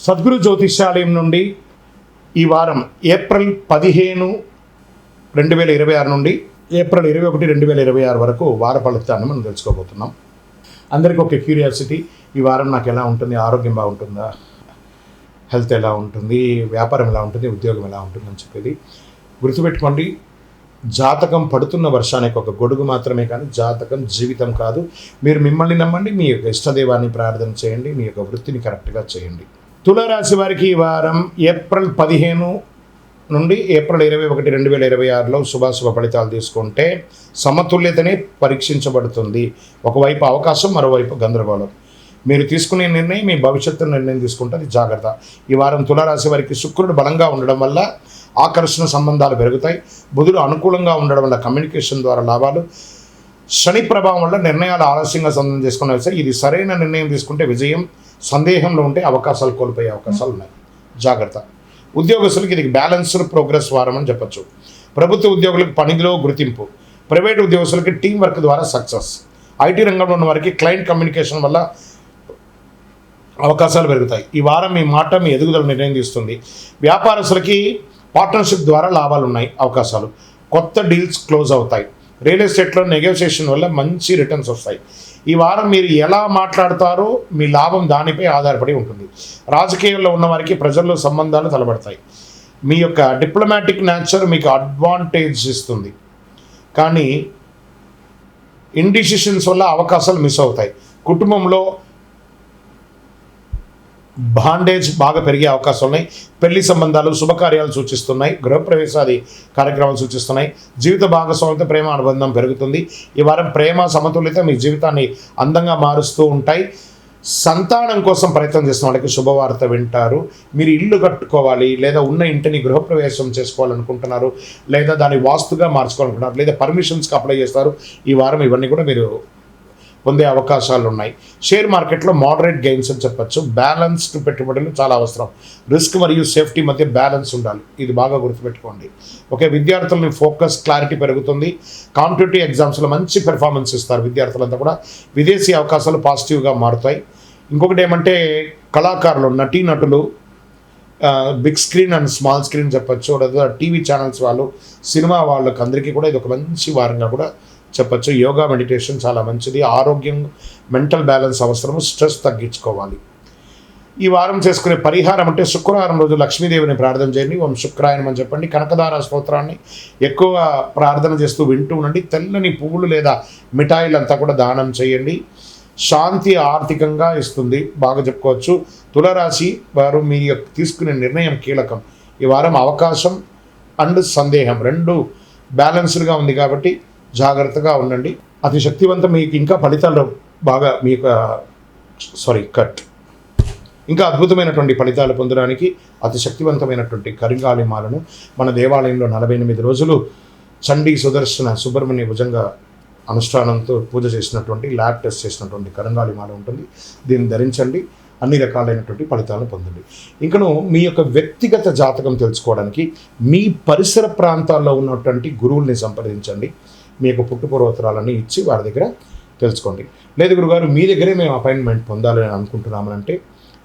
సద్గురు జ్యోతిష్యాలయం నుండి ఈ వారం ఏప్రిల్ 15, 2026 నుండి ఏప్రిల్ 21, 2026 వరకు వార ఫలితాన్ని మనం తెలుసుకోబోతున్నాం. అందరికీ ఒక క్యూరియాసిటీ, ఈ వారం నాకు ఎలా ఉంటుంది, ఆరోగ్యం బాగుంటుందా, హెల్త్ ఎలా ఉంటుంది, వ్యాపారం ఎలా ఉంటుంది, ఉద్యోగం ఎలా ఉంటుంది అని చెప్పేది గుర్తుపెట్టుకోండి. జాతకం పడుతున్న వర్షానికి ఒక గొడుగు మాత్రమే, కానీ జాతకం జీవితం కాదు. మీరు మిమ్మల్ని నమ్మండి, మీ యొక్క ఇష్టదైవాన్ని ప్రార్థన చేయండి, మీ యొక్క వృత్తిని కరెక్ట్గా చేయండి. తులారాశి వారికి ఈ వారం ఏప్రిల్ 15 నుండి ఏప్రిల్ 21, 2026లో శుభాశుభ ఫలితాలు తీసుకుంటే సమతుల్యతనే పరీక్షించబడుతుంది. ఒకవైపు అవకాశం, మరోవైపు గందరగోళం. మీరు తీసుకునే నిర్ణయం మీ భవిష్యత్తు నిర్ణయం తీసుకుంటే జాగ్రత్త. ఈ వారం తులారాశి వారికి శుక్రుడు బలంగా ఉండడం వల్ల ఆకర్షణ సంబంధాలు పెరుగుతాయి. బుధుడు అనుకూలంగా ఉండడం వల్ల కమ్యూనికేషన్ ద్వారా లాభాలు. శని ప్రభావం వల్ల నిర్ణయాలు ఆలస్యంగా సంబంధం చేసుకునే వస్తే ఇది సరైన నిర్ణయం తీసుకుంటే విజయం, సందేహంలో ఉంటే అవకాశాలు కోల్పోయే అవకాశాలు ఉన్నాయి. జాగ్రత్త. ఉద్యోగస్తులకు ఇది బ్యాలెన్స్డ్ ప్రోగ్రెస్ వారం అని చెప్పచ్చు. ప్రభుత్వ ఉద్యోగులకు పనిలో గుర్తింపు, ప్రైవేట్ ఉద్యోగస్తులకి టీం వర్క్ ద్వారా సక్సెస్, ఐటీ రంగంలో ఉన్న వారికి క్లయింట్ కమ్యూనికేషన్ వల్ల అవకాశాలు పెరుగుతాయి. ఈ వారం మీ మాట మీ ఎదుగుదల నిర్ణయం తీస్తుంది. వ్యాపారస్తులకి పార్ట్నర్షిప్ ద్వారా లాభాలు ఉన్నాయి, అవకాశాలు. కొత్త డీల్స్ క్లోజ్ అవుతాయి. రియల్ ఎస్టేట్లో నెగోషియేషన్ వల్ల మంచి రిటర్న్స్ వస్తాయి. ఈ వారం మీరు ఎలా మాట్లాడతారో మీ లాభం దానిపై ఆధారపడి ఉంటుంది. రాజకీయాల్లో ఉన్న వారికి ప్రజల్లో సంబంధాలు తలబడతాయి. మీ యొక్క డిప్లొమాటిక్ నేచర్ మీకు అడ్వాంటేజ్ ఇస్తుంది, కానీ ఇండిసిషన్స్ వల్ల అవకాశాలు మిస్ అవుతాయి. కుటుంబంలో బాండేజ్ బాగా పెరిగే అవకాశాలు ఉన్నాయి. పెళ్లి సంబంధాలు, శుభకార్యాలు సూచిస్తున్నాయి. గృహప్రవేశాది కార్యక్రమాలు సూచిస్తున్నాయి. జీవిత భాగస్వామితో ప్రేమ అనుబంధం పెరుగుతుంది. ఈ వారం ప్రేమ సమతుల్యత మీ జీవితాన్ని అందంగా మారుస్తూ ఉంటాయి. సంతానం కోసం ప్రయత్నం చేస్తున్న వాళ్ళకి శుభవార్త వింటారు. మీరు ఇల్లు కట్టుకోవాలి, లేదా ఉన్న ఇంటిని గృహప్రవేశం చేసుకోవాలనుకుంటున్నారు, లేదా దాన్ని వాస్తుగా మార్చుకోవాలనుకుంటున్నారు, లేదా పర్మిషన్స్కి అప్లై చేస్తారు. ఈ వారం ఇవన్నీ కూడా మీరు పొందే అవకాశాలు ఉన్నాయి. షేర్ మార్కెట్లో మోడరేట్ గెయిన్స్ అని చెప్పచ్చు. బ్యాలెన్స్డ్ పెట్టుబడులు చాలా అవసరం. రిస్క్ మరియు సేఫ్టీ మధ్య బ్యాలెన్స్ ఉండాలి, ఇది బాగా గుర్తుపెట్టుకోండి. ఓకే, విద్యార్థులని ఫోకస్, క్లారిటీ పెరుగుతుంది. కాంపిటేటివ్ ఎగ్జామ్స్లో మంచి పెర్ఫార్మెన్స్ ఇస్తారు విద్యార్థులంతా కూడా. విదేశీ అవకాశాలు పాజిటివ్గా మారుతాయి. ఇంకొకటి ఏమంటే కళాకారులు, నటీనటులు, big screen and small screen చెప్పచ్చు, లేదా టీవీ ఛానల్స్ వాళ్ళు, సినిమా వాళ్ళకి అందరికీ కూడా ఇది ఒక మంచి వారంగా కూడా చెప్పచ్చు. యోగా, మెడిటేషన్ చాలా మంచిది. ఆరోగ్యం, మెంటల్ బ్యాలెన్స్ అవసరము. స్ట్రెస్ తగ్గించుకోవాలి. ఈ వారం చేసుకునే పరిహారం అంటే శుక్రవారం రోజు లక్ష్మీదేవిని ప్రార్థన చేయండి. ఓం శుక్రాయనం అని చెప్పండి. కనకదార స్తోత్రాన్ని ఎక్కువ ప్రార్థన చేస్తూ వింటూ ఉండండి. తెల్లని పువ్వులు లేదా మిఠాయిలు అంతా కూడా దానం చేయండి. శాంతి ఆర్థికంగా ఇస్తుంది, బాగా చెప్పుకోవచ్చు. తులారాశి వారు మీరు తీసుకునే నిర్ణయం కీలకం. ఈ వారం అవకాశం అండ్ సందేహం రెండు బ్యాలెన్స్డ్గా ఉంది కాబట్టి జాగ్రత్తగా ఉండండి. అతి శక్తివంతం మీకు ఇంకా ఫలితాలు బాగా ఇంకా అద్భుతమైనటువంటి ఫలితాలు పొందడానికి అతి శక్తివంతమైనటువంటి కరింగాళిమాలను మన దేవాలయంలో 48 రోజులు చండీ సుదర్శన సుబ్రహ్మణ్య భుజంగా అనుష్ఠానంతో పూజ చేసినటువంటి, ల్యాబ్ టెస్ట్ చేసినటువంటి కరింగాళిమాల ఉంటుంది. దీన్ని ధరించండి, అన్ని రకాలైనటువంటి ఫలితాలను పొందండి. ఇంకను మీ యొక్క వ్యక్తిగత జాతకం తెలుసుకోవడానికి మీ పరిసర ప్రాంతాల్లో ఉన్నటువంటి గురువుల్ని సంప్రదించండి. మీ యొక్క పుట్టుపూర్వోత్తరాలన్నీ ఇచ్చి వారి దగ్గర తెలుసుకోండి. లేదు గురుగారు మీ దగ్గరే మేము అపాయింట్మెంట్ పొందాలని అనుకుంటున్నామనంటే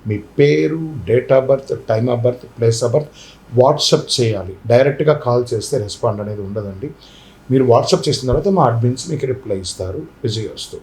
మీ పేరు, date of birth, time of birth, place of birth WhatsApp చేయాలి. డైరెక్ట్గా కాల్ చేస్తే రెస్పాండ్ అనేది ఉండదండి. మీరు వాట్సప్ చేసిన తర్వాత మా అడ్మిన్స్ మీకు రిప్లై ఇస్తారు. విజయవస్తు.